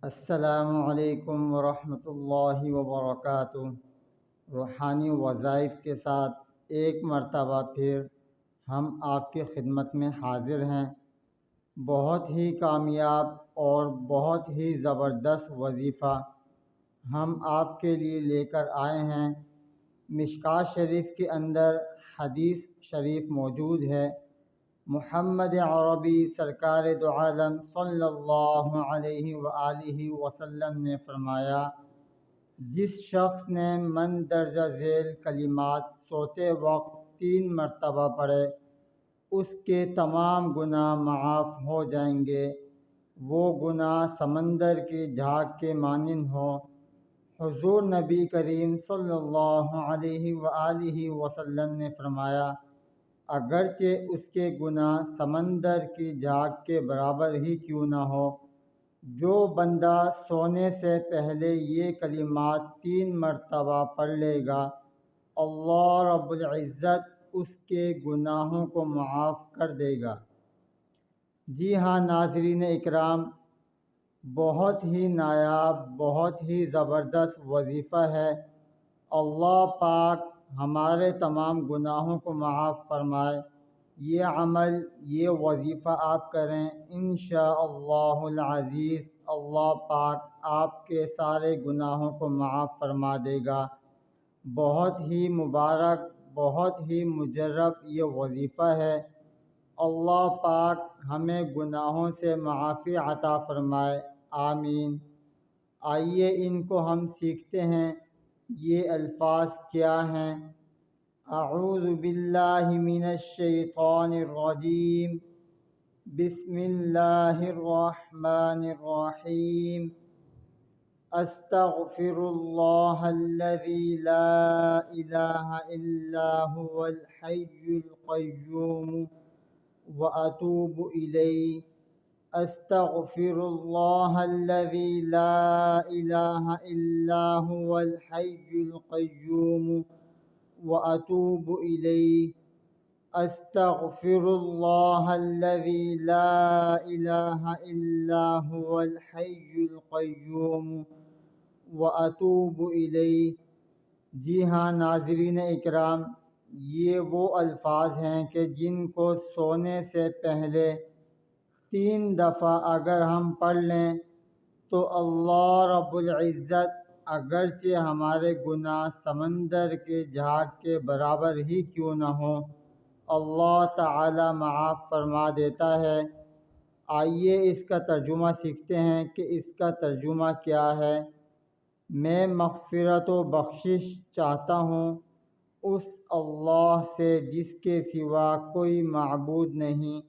السلام علیکم ورحمۃ اللہ وبرکاتہ۔ روحانی وظائف کے ساتھ ایک مرتبہ پھر ہم آپ کی خدمت میں حاضر ہیں۔ بہت ہی کامیاب اور بہت ہی زبردست وظیفہ ہم آپ کے لیے لے کر آئے ہیں۔ مشکوٰۃ شریف کے اندر حدیث شریف موجود ہے۔ محمد عربی سرکار دو عالم صلی اللہ علیہ وآلہ وسلم نے فرمایا، جس شخص نے مندرجہ ذیل کلمات سوتے وقت 3 مرتبہ پڑھے اس کے تمام گناہ معاف ہو جائیں گے، وہ گناہ سمندر کی جھاگ کے مانند ہوں۔ حضور نبی کریم صلی اللہ علیہ وآلہ وسلم نے فرمایا، اگرچہ اس کے گناہ سمندر کی جھاگ کے برابر ہی کیوں نہ ہو، جو بندہ سونے سے پہلے یہ کلمات 3 مرتبہ پڑھ لے گا، اللہ رب العزت اس کے گناہوں کو معاف کر دے گا۔ جی ہاں ناظرین اکرام، بہت ہی نایاب، بہت ہی زبردست وظیفہ ہے۔ اللہ پاک ہمارے تمام گناہوں کو معاف فرمائے۔ یہ عمل، یہ وظیفہ آپ کریں، انشاءاللہ العزیز اللہ پاک آپ کے سارے گناہوں کو معاف فرما دے گا۔ بہت ہی مبارک، بہت ہی مجرب یہ وظیفہ ہے۔ اللہ پاک ہمیں گناہوں سے معافی عطا فرمائے، آمین۔ آئیے ان کو ہم سیکھتے ہیں۔ یہ الفاظ کیا ہیں؟ اعوذ باللہ من الشیطان الرجیم، بسم اللہ الرحمن الرحیم، استغفر اللہ الذی لا الہ الا هو الحی القیوم واتوب الیہ، استغفر اللہ الذی لا الہ الا هو الحی القیوم واتوب الیہ، استغفر اللہ الذی لا الہ الا هو الحی القیوم واتوب الیہ۔ جی ہاں ناظرین اکرام، یہ وہ الفاظ ہیں کہ جن کو سونے سے پہلے 3 دفعہ اگر ہم پڑھ لیں تو اللہ رب العزت اگرچہ ہمارے گناہ سمندر کے جھاگ کے برابر ہی کیوں نہ ہوں، اللہ تعالی معاف فرما دیتا ہے۔ آئیے اس کا ترجمہ سیکھتے ہیں کہ اس کا ترجمہ کیا ہے۔ میں مغفرت و بخشش چاہتا ہوں اس اللہ سے جس کے سوا کوئی معبود نہیں،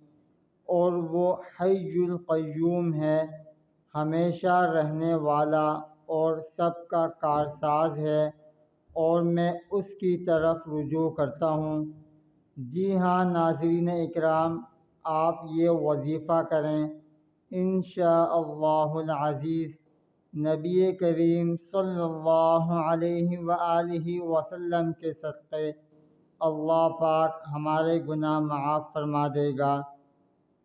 اور وہ حی القیوم ہے، ہمیشہ رہنے والا اور سب کا کارساز ہے، اور میں اس کی طرف رجوع کرتا ہوں۔ جی ہاں ناظرین اکرام، آپ یہ وظیفہ کریں، انشاءاللہ العزیز نبی کریم صلی اللہ علیہ وآلہ وسلم کے صدقے اللہ پاک ہمارے گناہ معاف فرما دے گا۔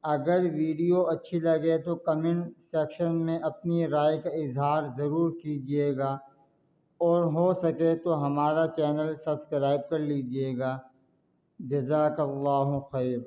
اگر ویڈیو اچھی لگے تو کمنٹ سیکشن میں اپنی رائے کا اظہار ضرور کیجیے گا، اور ہو سکے تو ہمارا چینل سبسکرائب کر لیجیے گا۔ جزاک اللہ خیر۔